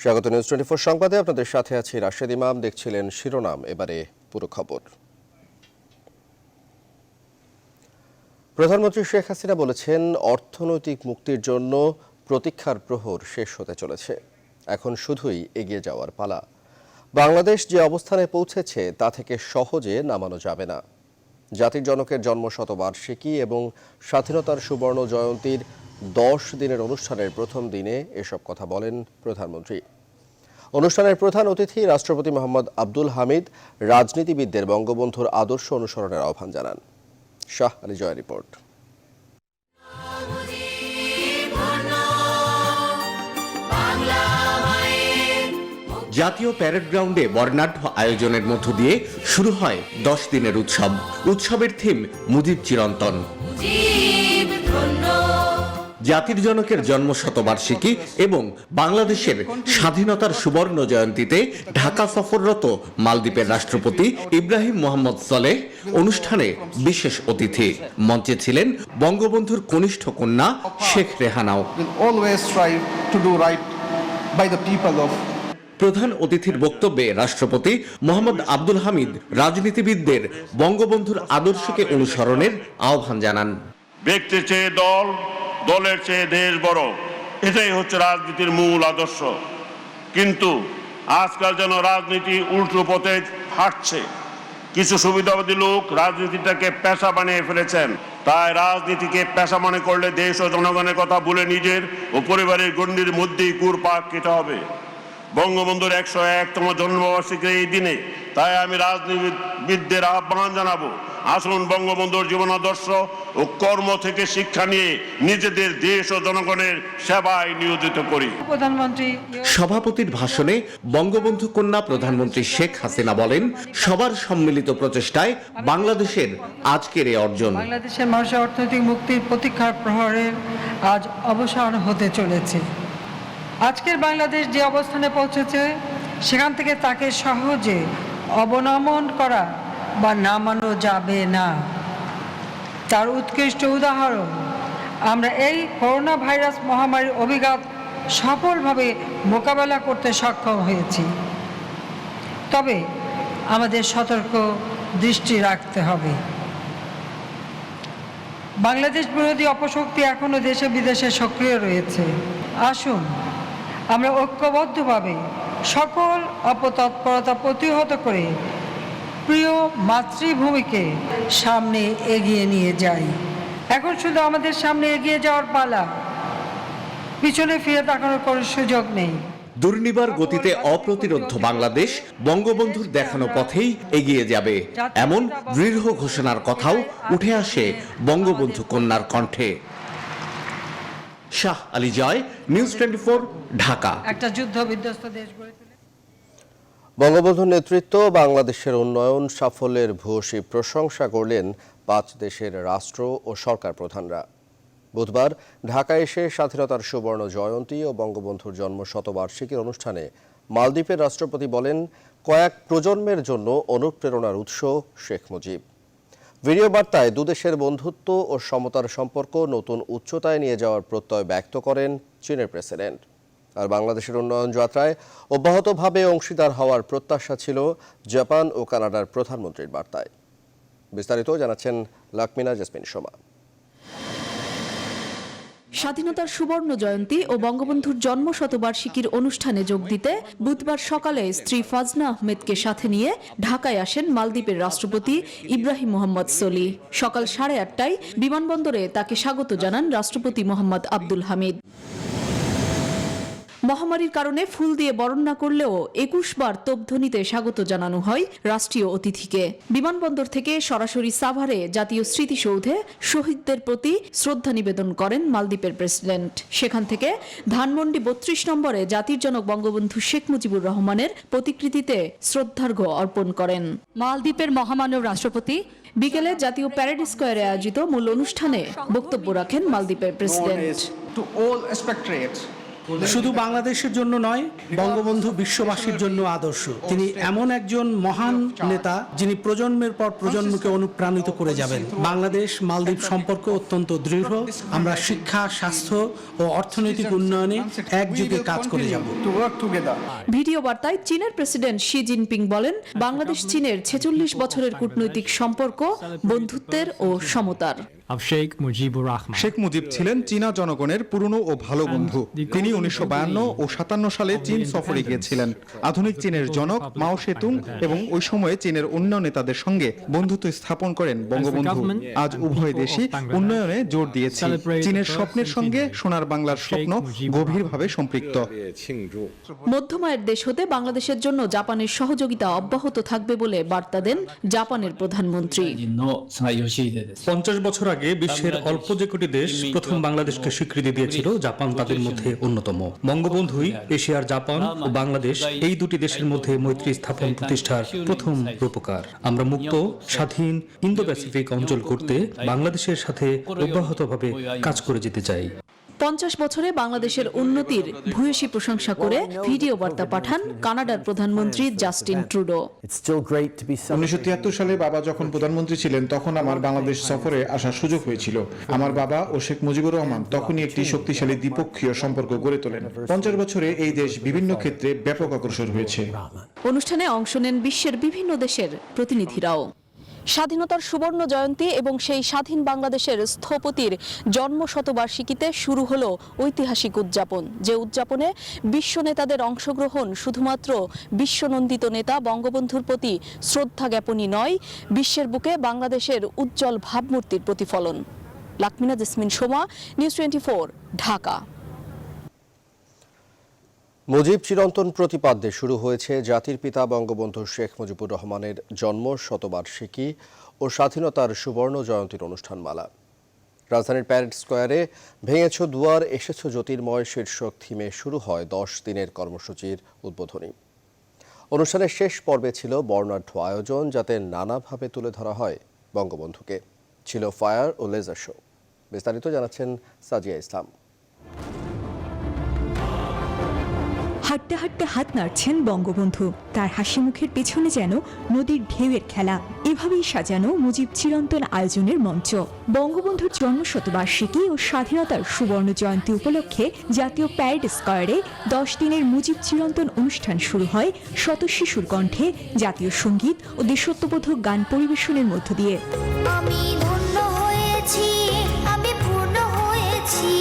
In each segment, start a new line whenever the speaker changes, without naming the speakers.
স্বাগত নিউজ 24 সংবাদে আপনাদের সাথে আছি রাশেদ ইমাম। দেখছিলেন শিরোনাম, এবারে পুরো খবর। প্রধানমন্ত্রী শেখ হাসিনা বলেছেন, অর্থনৈতিক মুক্তির জন্য প্রতীক্ষার প্রহর শেষ হতে চলেছে, এখন শুধুই এগিয়ে যাওয়ার পালা। বাংলাদেশ যে অবস্থানে পৌঁছেছে তা থেকে সহজে নামানো যাবে না। জাতির জনকের জন্মশতবার্ষিকী এবং স্বাধীনতার সুবর্ণ জয়ন্তীর 10 দিনের অনুষ্ঠানের প্রথম দিনে এসব কথা বলেন প্রধানমন্ত্রী। অনুষ্ঠানের প্রধান অতিথি রাষ্ট্রপতি মোহাম্মদ আব্দুল হামিদ রাজনীতিবিদদের বঙ্গবন্ধুর আদর্শ অনুসরণের আহ্বান জানান। শাহ আলী জয়ের রিপোর্ট।
জাতীয় প্যারেড গ্রাউন্ডে বর্ণাঢ্য আয়োজনের মধ্য দিয়ে শুরু হয় 10 দিনের উৎসব। উৎসবের থিম মুজিব চিরন্তন। জাতির জনকের জন্মশতবার্ষিকী এবং বাংলাদেশের স্বাধীনতার সুবর্ণ জয়ন্তীতে ঢাকা সফররত মালদ্বীপের রাষ্ট্রপতি ইব্রাহিম মোহাম্মদ সলেহ অনুষ্ঠানে বিশেষ অতিথি। মঞ্চে ছিলেন বঙ্গবন্ধুর কনিষ্ঠ কন্যা শেখ রেহানাও। প্রধান অতিথির বক্তব্যে রাষ্ট্রপতি মোহাম্মদ আব্দুল হামিদ রাজনীতিবিদদের বঙ্গবন্ধুর আদর্শকে অনুসরণের আহ্বান জানান।
ব্যক্তির চেয়ে দল, দলের চেয়ে দেশ বড়, এটাই হচ্ছে রাজনীতির মূল আদর্শ। কিন্তু আজকাল যেন রাজনীতি উল্টো পথে হাঁটছে। কিছু সুবিধাবাদী লোক রাজনীতিটাকে পেশা বানিয়ে ফেলেছেন। তাই রাজনীতিকে পেশা মনে করলে দেশ ও জনগণের কথা ভুলে নিজের ও পরিবারের গণ্ডির মধ্যেই ঘুরপাক খেতে হবে। বঙ্গবন্ধুর 101তম জন্মবার্ষিকীর এই দিনে তাই আমি রাজনীতিবিদদের আহ্বান জানাবো, আসুন বঙ্গবন্ধুর জীবনাদর্শ ও কর্ম থেকে শিক্ষা নিয়ে নিজেদের দেশ ও জনগণের সেবায় নিয়োজিত করি।
সভাপতির ভাষণে বঙ্গবন্ধু কন্যা প্রধানমন্ত্রী শেখ হাসিনা বলেন, সবার সম্মিলিত প্রচেষ্টায় বাংলাদেশের আজকের এই অর্জন।
বাংলাদেশের মানুষের অর্থনৈতিক মুক্তির প্রতীক্ষার প্রহরের আজ অবসান হতে চলেছে। আজকের বাংলাদেশ যে অবস্থানে পৌঁছেছে সেখান থেকে তাকে সহজে অবনমন করা বা নামানো যাবে না। তার উৎকৃষ্ট উদাহরণ আমরা এই করোনা ভাইরাস মহামারীর অভিঘাত সফলভাবে মোকাবেলা করতে সক্ষম হয়েছি। তবে আমাদের সতর্ক দৃষ্টি রাখতে হবে। বাংলাদেশ বিরোধী অপশক্তি এখনো দেশে বিদেশে সক্রিয় রয়েছে। আসুন আমরা ঐক্যবদ্ধভাবে সকল অপতৎপরতা প্রতিহত করে প্রিয় মাতৃভূমিকে সামনে এগিয়ে নিয়ে যাই। এখন শুধু আমাদের সামনে এগিয়ে যাওয়ার পালা, পিছনে ফিরে তাকানোর কোনো সুযোগ নেই।
দুর্নিবার গতিতে অপ্রতিরোধ্য বাংলাদেশ বঙ্গবন্ধুর দেখানো পথেই এগিয়ে যাবে, এমন দৃঢ় ঘোষণার কথাও উঠে আসে বঙ্গবন্ধু কন্যার কণ্ঠে। শাহ আলী জয়, নিউজ 24, ঢাকা।
একটা যুদ্ধ বিধ্বস্ত দেশ গড়ে তুলে
বঙ্গবন্ধুর নেতৃত্ব বাংলাদেশের উন্নয়ন সাফল্যের ভূয়সী প্রশংসা করলেন 5 দেশের রাষ্ট্র ও সরকার প্রধানরা। বুধবার ঢাকায় এসে স্বাধীনতার সুবর্ণ জয়ন্তী ও বঙ্গবন্ধুর জন্মশতবার্ষিকীর অনুষ্ঠানে মালদ্বীপের রাষ্ট্রপতি বলেন, কয়েক প্রজন্মের জন্য অনুপ্রেরণার উৎস শেখ মুজিব। ভিডিও বার্তায় দুদেশের বন্ধুত্ব ও সমতার সম্পর্ক নতুন উচ্চতায় নিয়ে যাওয়ার প্রত্যয় ব্যক্ত করেন চীনের প্রেসিডেন্ট। আর বাংলাদেশের উন্নয়ন যাত্রায় অব্যাহতভাবে অংশীদার হওয়ার প্রত্যাশা ছিল জাপান ও কানাডার প্রধানমন্ত্রীর বার্তায়। বিস্তারিত জানাচ্ছেন লাকমিনা জেসমিন সোমা।
স্বাধীনতার সুবর্ণ জয়ন্তী ও বঙ্গবন্ধুর জন্মশতবার্ষিকীর অনুষ্ঠানে যোগ দিতে বুধবার সকালে স্ত্রী ফাজনা আহমেদকে সাথে নিয়ে ঢাকায় আসেন মালদ্বীপের রাষ্ট্রপতি ইব্রাহিম মোহাম্মদ সলিহ। সকাল 8:30টায় বিমানবন্দরে তাকে স্বাগত জানান রাষ্ট্রপতি মোহাম্মদ আব্দুল হামিদ। মহামারীর কারণে ফুল দিয়ে বরণ না করলেও 21 বার তোপধ্বনিতে স্বাগত জানানো হয় রাষ্ট্রীয় অতিথিকে। বিমানবন্দর থেকে সরাসরি সাভারে জাতীয় স্মৃতিসৌধে শহীদদের প্রতি শ্রদ্ধা নিবেদন করেন মালদ্বীপের প্রেসিডেন্ট। সেখান থেকে ধানমন্ডি 32 নম্বরে জাতির জনক বঙ্গবন্ধু শেখ মুজিবুর রহমানের প্রতিকৃতিতে শ্রদ্ধার্ঘ্য অর্পণ করেন
মালদ্বীপের মহামানব রাষ্ট্রপতি।
বিকেলে জাতীয় প্যারেড স্কয়ারে আয়োজিত মূল অনুষ্ঠানে বক্তব্য রাখেন মালদ্বীপের প্রেসিডেন্ট।
শুধু বাংলাদেশের জন্য নয়, বঙ্গবন্ধু বিশ্ববাসীর জন্য আদর্শ। তিনি এমন একজন মহান নেতা যিনি প্রজন্মের পর প্রজন্মকে অনুপ্রাণিত করে যাবেন। বাংলাদেশ মালদ্বীপ সম্পর্ক অত্যন্ত দৃঢ়। আমরা শিক্ষা, স্বাস্থ্য ও অর্থনৈতিক উন্নয়নে একযোগে কাজ করে যাব।
ভিডিও বার্তায় চীনের প্রেসিডেন্ট শি জিনপিং বলেন, বাংলাদেশ চীনের 46 বছরের কূটনৈতিক সম্পর্ক বন্ধুত্বের ও সমতার।
শেখ মুজিব ছিলেন চীনা জনগণের পুরনো ও ভালো বন্ধু। তিনি 1952 ও 57 সালে চীন সফরে গিয়েছিলেন। আধুনিক চীনের জনক মাও সেতুং এবং ওই সময়ে চীনের অন্য নেতাদের সঙ্গে বন্ধুত্ব স্থাপন করেন বঙ্গবন্ধু। আজ উভয় দেশই উন্নয়নে জোর দিয়েছে। চীনের স্বপ্নের সঙ্গে সোনার বাংলার স্বপ্ন গভীরভাবে সম্পৃক্ত।
মধ্যমায়ের দেশ হতে বাংলাদেশের জন্য জাপানের সহযোগিতা অব্যাহত থাকবে বলে বার্তা দেন জাপানের প্রধানমন্ত্রী।
50 বছর আগে বিশ্বের অল্প যে কটি দেশ প্রথম বাংলাদেশকে স্বীকৃতি দিয়েছিল, জাপান তাদের মধ্যে অন্যতম। বঙ্গবন্ধুই এশিয়ার জাপান ও বাংলাদেশ এই দুটি দেশের মধ্যে মৈত্রী স্থাপন প্রতিষ্ঠার প্রথম রূপকার। আমরা মুক্ত, স্বাধীন ইন্দো প্যাসিফিক অঞ্চল করতে বাংলাদেশের সাথে অব্যাহতভাবে কাজ করে যেতে চাই।
50 বছরে বাংলাদেশের উন্নতির ভূয়সী প্রশংসা করে ভিডিও বার্তা পাঠান কানাডার প্রধানমন্ত্রী জাস্টিন ট্রুডো।
1973 সালে বাবা যখন প্রধানমন্ত্রী ছিলেন তখন আমার বাংলাদেশ সফরে আসার সুযোগ হয়েছিল। আমার বাবা ও শেখ মুজিবুর রহমান তখনই একটি শক্তিশালী দ্বিপক্ষীয় সম্পর্ক গড়ে তোলেন। 50 বছরে এই দেশ বিভিন্ন ক্ষেত্রে ব্যাপক অগ্রসর হয়েছে।
অনুষ্ঠানে অংশ নেন বিশ্বের বিভিন্ন দেশের প্রতিনিধিরাও। স্বাধীনতার সুবর্ণ জয়ন্তী এবং সেই স্বাধীন বাংলাদেশের স্থপতির জন্মশতবার্ষিকীতে শুরু হলো ঐতিহাসিক উদযাপন, যে উদযাপনে বিশ্ব নেতাদের অংশগ্রহণ শুধুমাত্র বিশ্বনন্দিত নেতা বঙ্গবন্ধুর প্রতি শ্রদ্ধা জ্ঞাপনই নয়, বিশ্বের বুকে বাংলাদেশের উজ্জ্বল ভাবমূর্তির প্রতিফলন। লাকমিনা জেসমিন সোমা, নিউজ 24, ঢাকা।
মুজিব চিরন্তন প্রতিপাদ্যে শুরু হয়েছে জাতির পিতা বঙ্গবন্ধু শেখ মুজিবুর রহমানের জন্ম শতবার্ষিকী ও স্বাধীনতার সুবর্ণ জয়ন্তীর অনুষ্ঠানমালা। রাজধানীর প্যারেড স্কোয়ারে ভেঙেছ দুয়ার এসেছ জ্যোতির্ময় শীর্ষক থিমে শুরু হয় 10 দিনের কর্মসূচির উদ্বোধনী। অনুষ্ঠানের শেষ পর্বে ছিল বর্ণাঢ্য আয়োজন, যাতে নানাভাবে তুলে ধরা হয় বঙ্গবন্ধুকে। ছিল ফায়ার ও লেজার শো। বিস্তারিত জানাচ্ছেন সাজিয়া ইসলাম।
হাঁটতে হাঁটতে হাত নাড়ছেন বঙ্গবন্ধু, তার হাসি মুখের পেছনে যেন নদীর ঢেউয়ের খেলা। এভাবেই সাজানো মুজিব চিরন্তন আয়োজনের মঞ্চ। বঙ্গবন্ধুর জন্মশতবার্ষিকী ও স্বাধীনতার সুবর্ণ জয়ন্তী উপলক্ষে জাতীয় প্যারেড স্কয়ারে 10 দিনের মুজিব চিরন্তন অনুষ্ঠান শুরু হয় শত শিশুর কণ্ঠে জাতীয় সঙ্গীত ও দেশত্ববোধক গান পরিবেশনের মধ্য দিয়ে।
আমি ধন্য হয়েছি, আমি পূর্ণ হয়েছি,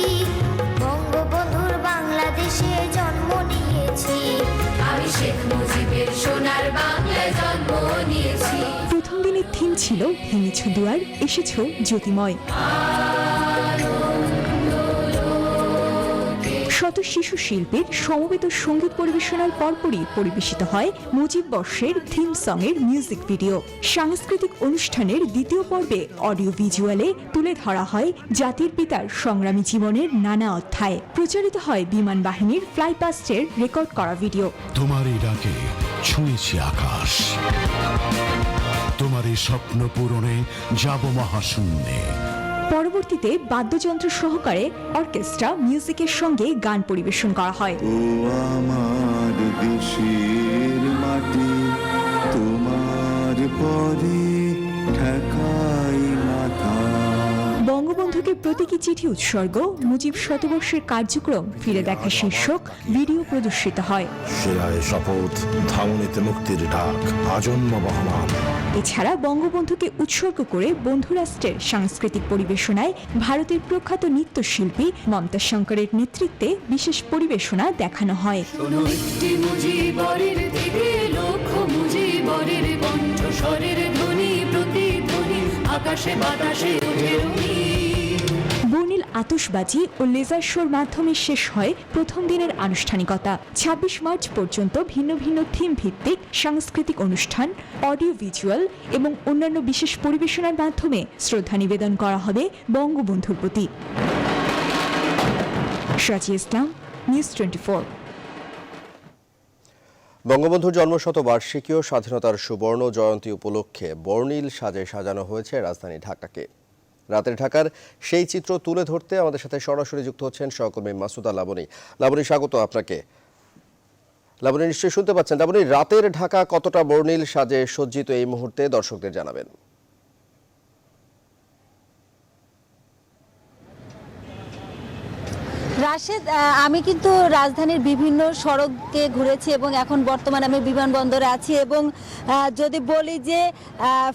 বঙ্গবন্ধুর বাংলাদেশে জন্ম নিয়েছি, আমি শেখ মুজিবের সোনার বাংলায় জন্ম নিয়েছি।
প্রথম দিনের থিম ছিল ভেঙেছ দুয়ার এসেছ জ্যোতিময়। শত শিশু শিল্পীর সমবেত সঙ্গীত পরিবেশনার পরপরই পরিবেশিত হয় মুজিব বর্ষের থিম সঙের মিউজিক ভিডিও। সাংস্কৃতিক অনুষ্ঠানের দ্বিতীয় পর্বে অডিও ভিজুয়ালে তুলে ধরা হয় জাতির পিতার সংগ্রামী জীবনের নানা অধ্যায়। প্রচারিত হয় বিমান বাহিনীর ফ্লাইপাস্টের রেকর্ড করা ভিডিও।
তোমার এই ডাকে ছুঁয়েছি আকাশ, তোমার এই স্বপ্ন পূরণে যাব মহাশূন্যে।
পরবর্তীতে বাদ্যযন্ত্র সহকারে অর্কেস্ট্রা মিউজিকের সঙ্গে গান পরিবেশন করা হয়।
ও আমার দেশের মাটি, তোমার পরে ঠেকাই মাথা। বঙ্গবন্ধুকে প্রতীকী চিঠি উৎসর্গ, মুজিব শতবর্ষের কার্যক্রম ফিরে দেখা শীর্ষক ভিডিও প্রদর্শিত হয়। শিলায় শপথ, ধামনীতে মুক্তির ডাক, আজন্ম বহমান।
এছাড়া বঙ্গবন্ধুকে উৎসর্গ করে বন্ধুরাষ্ট্রের সাংস্কৃতিক পরিবেশনায় ভারতের প্রখ্যাত নৃত্যশিল্পী মমতা শঙ্করের নেতৃত্বে বিশেষ পরিবেশনা দেখানো হয়। বর্ণিল আতশবাজি ও লেজার শোর মাধ্যমে শেষ হয় প্রথম দিনের আনুষ্ঠানিকতা। 26 মার্চ পর্যন্ত ভিন্ন ভিন্ন থিম ভিত্তিক সাংস্কৃতিক অনুষ্ঠান, অডিও ভিজুয়াল এবং অন্যান্য বিশেষ পরিবেশনার মাধ্যমে শ্রদ্ধা নিবেদন করা হবে বঙ্গবন্ধুর প্রতি। সাজিয়া ইসলাম, নিউজ 24।
বঙ্গবন্ধুর জন্মশতবার্ষিকী ও স্বাধীনতার সুবর্ণ জয়ন্তী উপলক্ষে বর্ণিল সাজে সাজানো হয়েছে রাজধানী ঢাকাকে। রাতের ঢাকার সেই চিত্র তুলে ধরতে আমাদের সাথে সরাসরি যুক্ত হচ্ছেন সহকর্মী মাসুদা লাবনী। লাবনী, স্বাগত আপনাকে। লাবনী, নিশ্চয়ই শুনতে পাচ্ছেন। লাবনী, রাতের ঢাকা কতটা বর্ণিল সাজে সজ্জিত এই মুহূর্তে দর্শকদের জানাবেন।
রাশেদ, আমি কিন্তু রাজধানীর বিভিন্ন সড়কে ঘুরেছি এবং এখন বর্তমানে আমি বিমানবন্দরে আছি এবং যদি বলি যে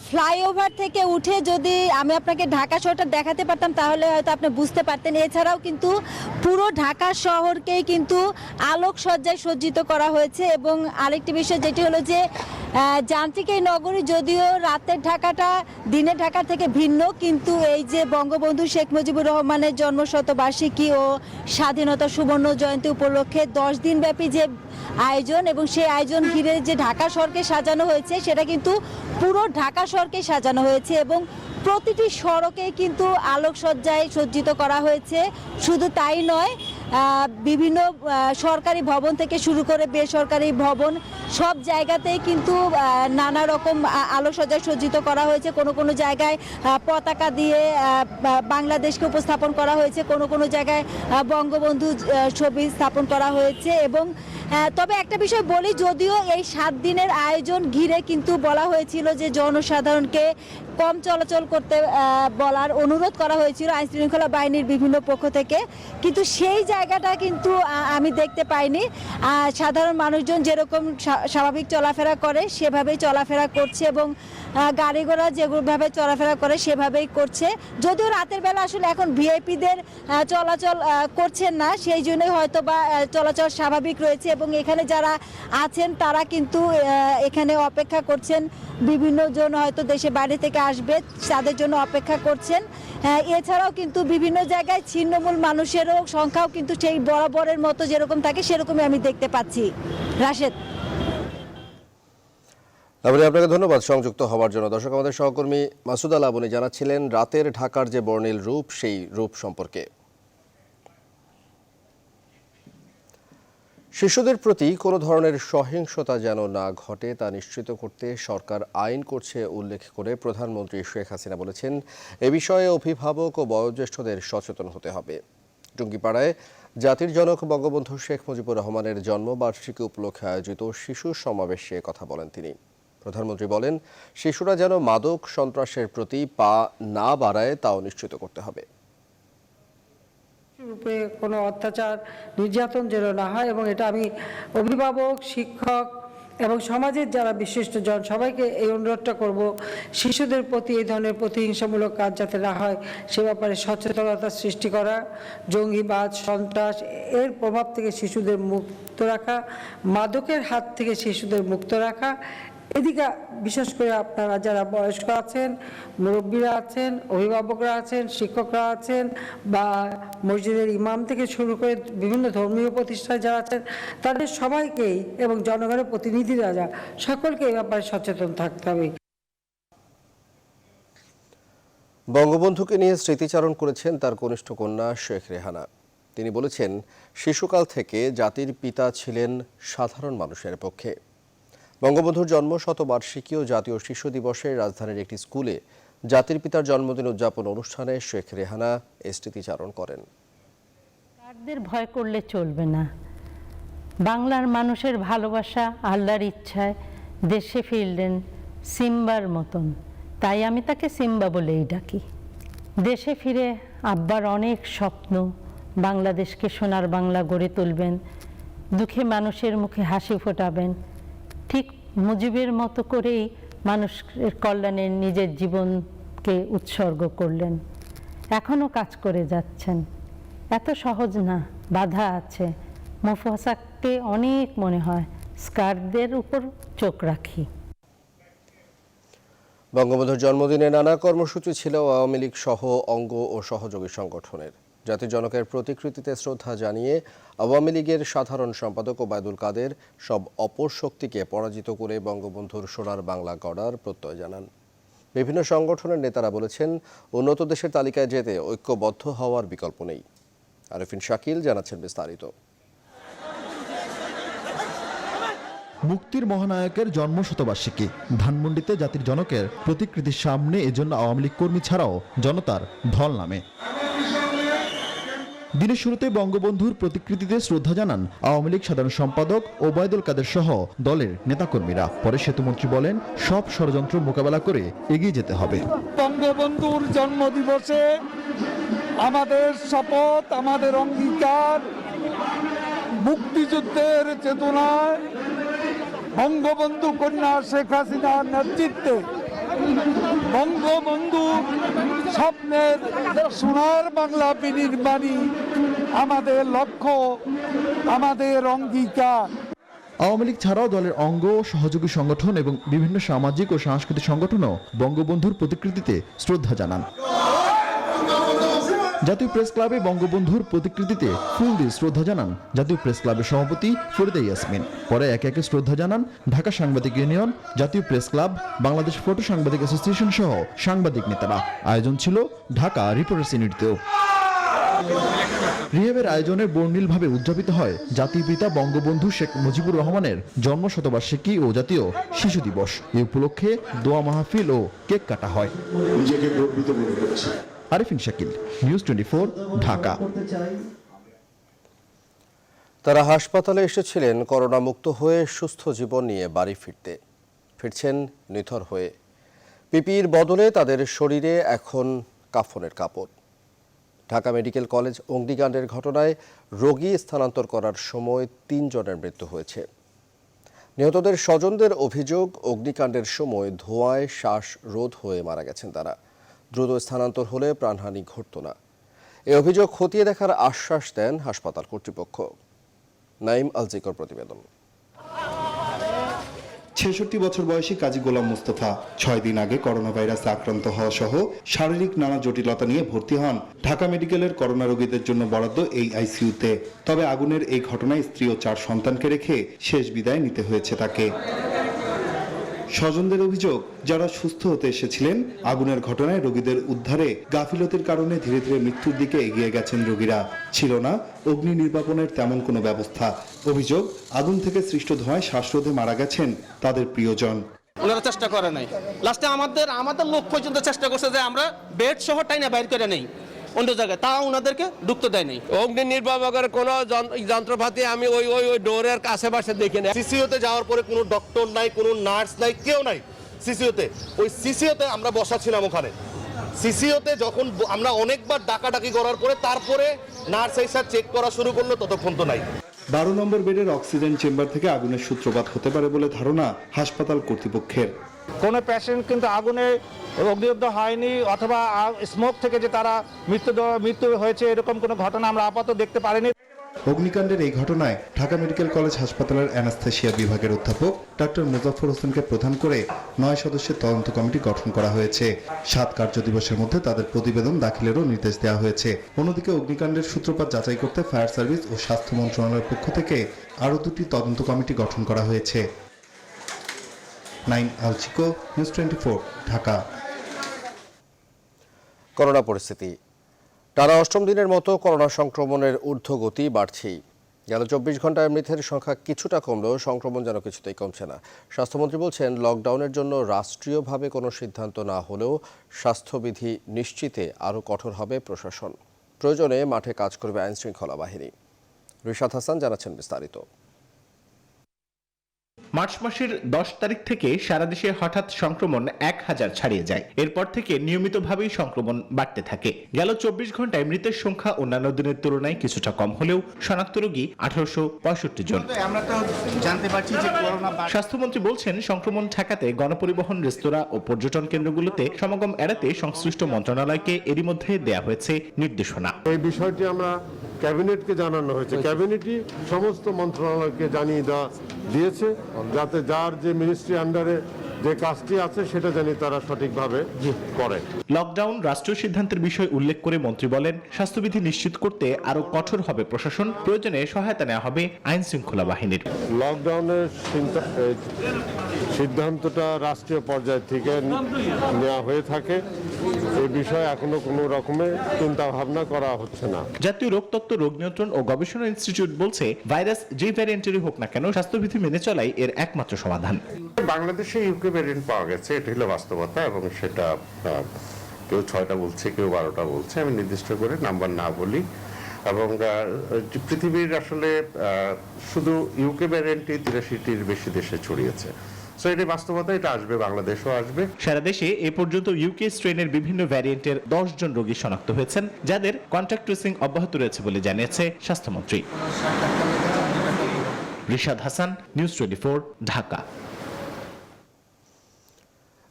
ফ্লাইওভার থেকে উঠে যদি আমি আপনাকে ঢাকা শহরটা দেখাতে পারতাম তাহলে হয়তো আপনি বুঝতে পারতেন। এছাড়াও কিন্তু পুরো ঢাকা শহরকেই কিন্তু আলোকসজ্জায় সজ্জিত করা হয়েছে এবং আরেকটি বিষয় যেটি হলো যে যান্ত্রিক এই নগরী যদিও রাতের ঢাকাটা দিনের ঢাকা থেকে ভিন্ন, কিন্তু এই যে বঙ্গবন্ধু শেখ মুজিবুর রহমানের জন্মশতবার্ষিকী ও স্বাধীনতা সুবর্ণ জয়ন্তী উপলক্ষে 10 দিন ব্যাপী যে আয়োজন এবং সেই আয়োজন ঘিরে যে ঢাকা শহরকে সাজানো হয়েছে সেটা কিন্তু পুরো ঢাকা শহরকে সাজানো হয়েছে এবং প্রতিটি সড়কে কিন্তু আলোকসজ্জায় সজ্জিত করা হয়েছে। শুধু তাই নয়, বিভিন্ন সরকারি ভবন থেকে শুরু করে বেসরকারি ভবন সব জায়গাতেই কিন্তু নানা রকম আলোকসজ্জায় সজ্জিত করা হয়েছে। কোনো কোনো জায়গায় পতাকা দিয়ে বাংলাদেশকে উপস্থাপন করা হয়েছে, কোনো কোনো জায়গায় বঙ্গবন্ধু ছবি স্থাপন করা হয়েছে। এবং তবে একটা বিষয় বলি, যদিও এই 7 দিনের আয়োজন ঘিরে কিন্তু বলা হয়েছিল যে জনসাধারণকে কম চলাচল করতে বলার অনুরোধ করা হয়েছিল আইনশৃঙ্খলা বাহিনীর বিভিন্ন পক্ষ থেকে, কিন্তু সেই জায়গাটা কিন্তু আমি দেখতে পাইনি। সাধারণ মানুষজন যেরকম স্বাভাবিক চলাফেরা করে সেভাবেই চলাফেরা করছে এবং গাড়ি ঘোড়া যেভাবে চলাফেরা করে সেভাবেই করছে। যদিও রাতের বেলা আসলে এখন ভিআইপিদের চলাচল করছেন না, সেই জন্যই হয়তো বা চলাচল স্বাভাবিক রয়েছে এবং এখানে যারা আছেন তারা কিন্তু এখানে অপেক্ষা করছেন। বিভিন্ন জন হয়তো দেশে বাইরে থেকে আসবে, তাদের জন্য অপেক্ষা করছেন। এছাড়াও কিন্তু বিভিন্ন জায়গায় ছিন্নমূল মানুষেরও সংখ্যাও কিন্তু সেই বরাবরের মতো যেরকম থাকে সেরকমই আমি দেখতে পাচ্ছি। রাশেদ,
আপনাকে ধন্যবাদ সংযুক্ত হওয়ার জন্য। দর্শক, আমাদের সহকর্মী মাসুদা লাবনী জানাচ্ছিলেন রাতের ঢাকার যে বর্ণিল রূপ সেই রূপ সম্পর্কে। শিশুদের প্রতি কোনো ধরনের সহিংসতা যেন না ঘটে তা নিশ্চিত করতে সরকার আইন করছে উল্লেখ করে প্রধানমন্ত্রী শেখ হাসিনা বলেছেন, এ বিষয়ে অভিভাবক ও বয়োজ্যেষ্ঠদের সচেতন হতে হবে। টুঙ্গিপাড়ায় জাতির জনক বঙ্গবন্ধু শেখ মুজিবুর রহমানের জন্মবার্ষিকী উপলক্ষে আয়োজিত শিশু সমাবেশে কথা বলেন তিনি। প্রধানমন্ত্রী বলেন, শিশুরা যেন মাদক সন্ত্রাসের প্রতি পা না বাড়ায় তাও নিশ্চিত করতে হবে।
রূপে কোনো অত্যাচার নির্যাতন যেন না হয় এবং এটা আমি অভিভাবক, শিক্ষক এবং সমাজের যারা বিশিষ্টজন সবাইকে এই অনুরোধটা করব, শিশুদের প্রতি এই ধরনের প্রতিহিংসামূলক কাজ যাতে না হয় সে ব্যাপারে সচেতনতা সৃষ্টি করা, জঙ্গিবাদ, সন্ত্রাস এর প্রভাব থেকে শিশুদের মুক্ত রাখা, মাদকের হাত থেকে শিশুদের মুক্ত রাখা। এদিকে বিশেষ করে আপনারা যারা বয়স্ক আছেন, মুরব্বীরা আছেন, অভিভাবকরা আছেন, শিক্ষকরা আছেন বা মসজিদের ইমাম থেকে শুরু করে বিভিন্ন ধর্মীয় প্রতিষ্ঠানে যারা আছেন তাদের সবাইকেই এবং জনগণের প্রতিনিধিরা যা সকলকে এই ব্যাপারে সচেতন থাকতে হবে।
বঙ্গবন্ধুকে নিয়ে স্মৃতিচারণ করেছেন তার কনিষ্ঠ কন্যা শেখ রেহানা। তিনি বলেছেন, শিশুকাল থেকে জাতির পিতা ছিলেন সাধারণ মানুষের পক্ষে। বঙ্গবন্ধুর জন্ম শতবার্ষিকী ও জাতীয় শিশু দিবসে রাজধানীর একটি স্কুলে জাতির পিতার জন্মদিন উদযাপন অনুষ্ঠানে শেখ রেহানা এই স্মৃতিচারণ করেন।
কারদের ভয় করলে চলবে না। বাংলার মানুষের ভালোবাসা আল্লাহর ইচ্ছায় দেশে ফিরলেন সিম্বার মতন, তাই আমি তাকে সিম্বা বলেই ডাকি। দেশে ফিরে আব্বার অনেক স্বপ্ন, বাংলাদেশকে সোনার বাংলা গড়ে তুলবেন, দুঃখে মানুষের মুখে হাসি ফোটাবেন, ঠিক মুজিবের মতো করেই মানুষের কল্যাণে নিজের জীবনকে উৎসর্গ করলেন। এখনও কাজ করে যাচ্ছেন। এত সহজ না, বাধা আছে। মুফাসাকে অনেক মনে হয়, স্কারদের উপর চোখ রাখি।
বঙ্গবন্ধুর জন্মদিনে নানা কর্মসূচি ছিল আওয়ামী লীগ সহ অঙ্গ ও সহযোগী সংগঠনের। জাতির জনকের প্রতিকৃতিতে শ্রদ্ধা জানিয়ে আওয়ামী লীগের সাধারণ সম্পাদক ওবায়দুল কাদের সব অপশক্তিকে পরাজিত করে বঙ্গবন্ধুর সোনার বাংলা গড়ার প্রত্যয় জানান। বিভিন্ন সংগঠনের নেতারা বলেছেন, উন্নত দেশের তালিকায় যেতে ঐক্যবদ্ধ হওয়ার বিকল্প নেই। আরেফিন শাকিল জানাচ্ছেন বিস্তারিত।
মুক্তির মহানায়কের জন্ম শতবার্ষিকী ধানমন্ডিতে জাতির জনকের প্রতিকৃতির সামনে এজন্য আওয়ামী লীগ কর্মী ছাড়াও জনতার ঢল নামে। দিনের শুরুতে বঙ্গবন্ধুর প্রতিকৃতিতে শ্রদ্ধা জানান আওয়ামী লীগ সাধারণ সম্পাদক ওবায়দুল কাদের সহ দলের নেতাকর্মীরা। পরে সেতুমন্ত্রী বলেন, সব ষড়যন্ত্র মোকাবেলা করে এগিয়ে যেতে হবে।
বঙ্গবন্ধুর জন্মদিবসে আমাদের শপথ, আমাদের অঙ্গীকার, মুক্তিযুদ্ধের চেতনায় বঙ্গবন্ধু কন্যা শেখ হাসিনার নেতৃত্বে বঙ্গবন্ধু স্বপ্নের সোনার বাংলা বিনির্মাণী আমাদের লক্ষ্য, আমাদের অঙ্গীকার।
আওয়ামী লীগ ছাড়াও দলের অঙ্গ সহযোগী সংগঠন এবং বিভিন্ন সামাজিক ও সাংস্কৃতিক সংগঠনও বঙ্গবন্ধুর প্রতিকৃতিতে শ্রদ্ধা জানান। জাতীয় প্রেস ক্লাবে বঙ্গবন্ধুর প্রতিকৃতিতে ফুল দিয়ে শ্রদ্ধা জানান জাতীয় প্রেস ক্লাবের সভাপতি ফরিদা ইয়াসমিন। পরে একে একে শ্রদ্ধা জানান ঢাকা সাংবাদিক ইউনিয়ন, জাতীয় প্রেস ক্লাব, বাংলাদেশ ফটো সাংবাদিক অ্যাসোসিয়েশন সহ সাংবাদিক নেতারা। আয়োজন ছিল ঢাকা রিপোর্টার্স ইউনিটিতেও। রিহেবের আয়োজনে বর্ণিলভাবে উদযাপিত হয় জাতির পিতা বঙ্গবন্ধু শেখ মুজিবুর রহমানের জন্ম শতবার্ষিকী ও জাতীয় শিশু দিবস। এ উপলক্ষে দোয়া মাহফিল ও কেক কাটা হয়। আরিফিন শাকিল, নিউজ 24, ঢাকা।
তারা হাসপাতালে এসেছিলেন করোনা মুক্ত হয়ে সুস্থ জীবন নিয়ে বাড়ি ফিরছেন নিথর হয়ে। পিপিইর বদলে তাদের শরীরে এখন কাফনের কাপড়। ঢাকা মেডিকেল কলেজ অগ্নিকাণ্ডের ঘটনায় রোগী স্থানান্তর করার সময় 3 জনের মৃত্যু হয়েছে। নিহতদের স্বজনদের অভিযোগ, অগ্নিকাণ্ডের সময় ধোঁয়ায় শ্বাসরোধ হয়ে মারা গেছেন তারা। দ্রুত স্থানান্তর হলে প্রাণহানি ঘটত না। এই অভিযোগ খতিয়ে দেখার আশ্বাস দেন হাসপাতাল কর্তৃপক্ষ। নাইম আল জিকর প্রতিবেদন।
৬৬ বছর বয়সী কাজী গোলাম মুস্তফা 6 দিন আগে করোনা ভাইরাসে আক্রান্ত হওয়া সহ শারীরিক নানা জটিলতা নিয়ে ভর্তি হন ঢাকা মেডিকেলের করোনা রোগীদের জন্য বরাদ্দ এই আইসিইউতে। তবে আগুনের এই ঘটনায় স্ত্রী ও 4 সন্তানকে রেখে শেষ বিদায় নিতে হয়েছে তাকে। স্বজনদের অভিযোগ, যারা সুস্থ হতে এসেছিলেন আগুনের ঘটনায় রোগীদের উদ্ধারে গাফিলতির কারণে ধীরে ধীরে মৃত্যুর দিকে এগিয়ে গেছেন রোগীরা। ছিল না অগ্নি নির্বাপনের তেমন কোনো ব্যবস্থা। অভিযোগ, আগুন থেকে সৃষ্ট ধোঁয়ায় শ্বাসরোধে মারা গেছেন তাদের প্রিয়জন।
ওনারা চেষ্টা করে নাই, লাস্টে আমাদের লোক পর্যন্ত চেষ্টা করছে যে আমরা বেড সহ টাইনা বাইর করে নেই অন্য জায়গায়, তা ওনাদেরকে ঢুকতে দেয় নাই।
অগ্নি নির্বাপকের কোনো যন্ত্রপাতি আমি ওই ডোরের কাছে পাশে দেখি না।
সিসিওতে যাওয়ার পরে কোনো ডক্টর নাই, কোনো নার্স নাই, কেউ নাই সিসিওতে। ওই সিসিওতে আমরা বসা ছিলাম ওখানে। সিসিওতে যখন আমরা অনেকবার ডাকাডাকি করার পরে তারপরে নার্স এসে চেক করা শুরু করলো, ততক্ষণ তো নাই।
12 নম্বর বেডের অক্সিজেন চেম্বার থেকে আগুনের সূত্রপাত হতে পারে বলে ধারণা হাসপাতাল কর্তৃপক্ষের।
কোনো পেশেন্ট কিন্তু আগুনে অগ্নিদগ্ধ হয়নি অথবা স্মোক থেকে যে তারা মৃত্যু হয়েছে এরকম কোনো ঘটনা আমরা আপাতত দেখতে পারিনি।
অগ্নিকাণ্ডের এই ঘটনায় ঢাকা মেডিকেল কলেজ হাসপাতালের অ্যানাস্থেশিয়া বিভাগের অধ্যাপক ডক্টর মুজাফফর হোসেনকে প্রধান করে 9 সদস্যের তদন্ত কমিটি গঠন করা হয়েছে। 7 কার্যদিবসের মধ্যে তাদের প্রতিবেদন দাখিলেরও নির্দেশ দেওয়া হয়েছে। অন্যদিকে অগ্নিকাণ্ডের সূত্রপাত যাচাই করতে ফায়ার সার্ভিস ও স্বাস্থ্য মন্ত্রণালয়ের পক্ষ থেকে আরও 2টি তদন্ত কমিটি গঠন করা হয়েছে। নাইম আল চিকো, নিউজ 24, ঢাকা।
করোনা পরিস্থিতি। টানা 8ম দিনের মতো করোনা সংক্রমণের ঊর্ধ্বগতি বাড়ছেই। গেল 24 ঘন্টায় মৃতের সংখ্যা কিছুটা কমলেও সংক্রমণ যেন কিছুতেই কমছে না। স্বাস্থ্যমন্ত্রী বলছেন, লকডাউনের জন্য রাষ্ট্রীয়ভাবে কোনো সিদ্ধান্ত না হলেও স্বাস্থ্যবিধি নিশ্চিতে আরও কঠোর হবে প্রশাসন। প্রয়োজনে মাঠে কাজ করবে আইনশৃঙ্খলা বাহিনী। রিশাদ হাসান জানাচ্ছেন বিস্তারিত।
মার্চ মাসের 10 তারিখ থেকে সারা দেশে হঠাৎ সংক্রমণ 1000 ছাড়িয়ে যায়। এরপর থেকে নিয়মিতভাবেই সংক্রমণ বাড়তে থাকে। গেল 24 ঘন্টায় মৃতের সংখ্যা অন্যান্য দিনের তুলনায় কিছুটা কম হলেও শনাক্ত রোগী 1865 জন। স্বাস্থ্যমন্ত্রী বলছেন, সংক্রমণ ঠেকাতে গণপরিবহন, রেস্তোরাঁ ও পর্যটন কেন্দ্রগুলোতে সমাগম এড়াতে সংশ্লিষ্ট মন্ত্রণালয়কে এরই মধ্যে দেয়া হয়েছে নির্দেশনা।
এই বিষয়টি আমরা ক্যাবিনেটকে জানানো হয়েছে। ক্যাবিনেটই সমস্ত মন্ত্রণালয়কে জানিয়ে দিয়েছে যাতে যার যে মিনিস্ট্রি আন্ডারে যে কাজটি আছে সেটা জানি তারা সঠিকভাবে করে।
লকডাউন রাষ্ট্রীয় সিদ্ধান্তের বিষয় উল্লেখ করে মন্ত্রী বলেন, স্বাস্থ্যবিধি নিশ্চিত করতে আরো কঠোর হবে প্রশাসন, প্রয়োজনে সহায়তা নেওয়া হবে আইন শৃঙ্খলা বাহিনীর।
লকডাউনের সিদ্ধান্তটা রাষ্ট্রীয় পর্যায় থেকে নেওয়া হয়ে থাকে, এই বিষয়ে এখনো কোনো রকমের চিন্তা ভাবনা করা হচ্ছে না।
জাতীয় রোগতত্ত্ব, রোগ নিয়ন্ত্রণ ও গবেষণা ইনস্টিটিউট বলছে, ভাইরাস যে ভ্যারিয়েন্টেরই হোক না কেন, স্বাস্থ্যবিধি মেনে চলাই এর একমাত্র সমাধান।
বাংলাদেশে ইউকে ভ্যারিয়েন্ট পাওয়া গেছে, এটা হলো বাস্তবতা, এবং সেটা কেউ 6টা বলছে, কেউ 12টা বলছে, আমি নির্দিষ্ট করে নাম্বার না বলি। এবং পৃথিবীর আসলে শুধু ইউকে ভ্যারিয়েন্টই 83টির বেশি দেশে ছড়িয়েছে। সো এটা বাস্তবতা, এটা আসবে, বাংলাদেশও আসবে।
সারা দেশে এ পর্যন্ত ইউকে স্ট্রেনের বিভিন্ন ভ্যারিয়েন্টের 10 জন রোগী শনাক্ত হয়েছেন, যাদের কন্ট্যাক্ট ট্রেসিং অব্যাহত রয়েছে বলে জানিয়েছে স্বাস্থ্যমন্ত্রী। রিশাদ হাসান, নিউজ 24, ঢাকা।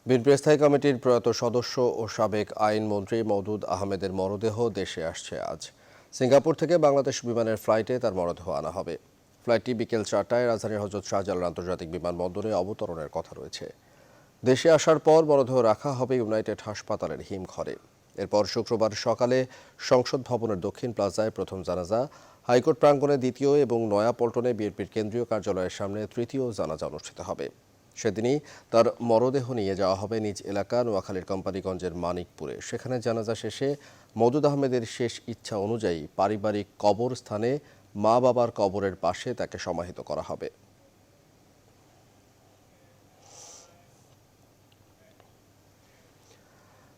বিএনপি স্থায়ী কমিটির প্রয়াত সদস্য ও সাবেক আইনমন্ত্রী মওদুদ আহমেদের মরদেহ দেশে আসছে আজ। সিঙ্গাপুর থেকে বাংলাদেশ বিমানের ফ্লাইটে তার মরদেহ আনা হবে। ফ্লাইটটি বিকেল 4টায় রাজধানীর হযরত শাহজালাল আন্তর্জাতিক বিমানবন্দরে অবতরণের কথা রয়েছে। দেশে আসার পর মরদেহ রাখা হবে ইউনাইটেড হাসপাতালের হিমঘরে। এরপর শুক্রবার সকালে সংসদ ভবনের দক্ষিণ প্লাজায় প্রথম জানাজা, হাইকোর্ট প্রাঙ্গণে দ্বিতীয় এবং নয়াপল্টনে বিএনপির কেন্দ্রীয় কার্যালয়ের সামনে তৃতীয় জানাজা অনুষ্ঠিত হবে। সেদিনই তার মরদেহ নিয়ে যাওয়া হবে নিজ এলাকা নোয়াখালীর কোম্পানিগঞ্জের মানিকপুরে। সেখানে জানাজা শেষে মওদুদ আহমেদের শেষ ইচ্ছা অনুযায়ী পারিবারিক কবরস্থানে মা বাবার কবরের পাশে তাকে সমাহিত করা হবে।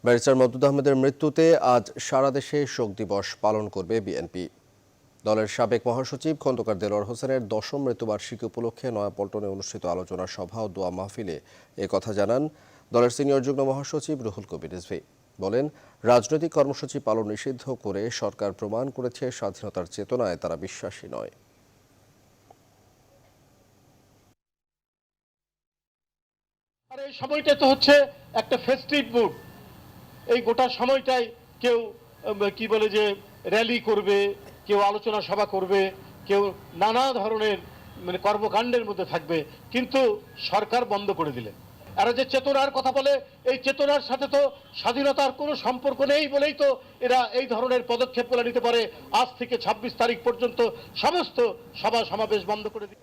ব্যারিস্টার মওদুদ আহমেদের মৃত্যুতে আজ সারা দেশে শোক দিবস পালন করবে বিএনপি। দলের সাবেক মহাসচিব খন্দকার দেলোয়ার হোসেনের 10ম মৃত্যুবার্ষিকী উপলক্ষে নয়াপল্টনে অনুষ্ঠিত আলোচনা সভা ও দোয়া মাহফিলে কথা জানান দলের সিনিয়র যুগ্ম মহাসচিব রুহুল কবির রিজভী। বলেন, রাজনৈতিক কর্মসূচি পালন নিষিদ্ধ করে সরকার প্রমাণ করেছে স্বাধীনতার চেতনায় তারা বিশ্বাসী নয়।
আর এই সময়টা তো হচ্ছে একটা ফেস্টিভ মুড। এই গোটা সময়টাই কেউ কি বলে যে র্যালি করবে, কেউ আলোচনা সভা করবে, কেউ নানা ধরনের কর্মকাণ্ডের মধ্যে থাকবে, কিন্তু সরকার বন্ধ করে দিলেন। এরা যে চেতনার কথা বলে, এই চেতনার সাথে তো স্বাধীনতার কোনো সম্পর্ক নেই বলেই তো এরা এই ধরনের পদক্ষেপগুলো নিতে পারে। আজ থেকে 26 তারিখ পর্যন্ত সমস্ত সভা সমাবেশ বন্ধ করে দিল।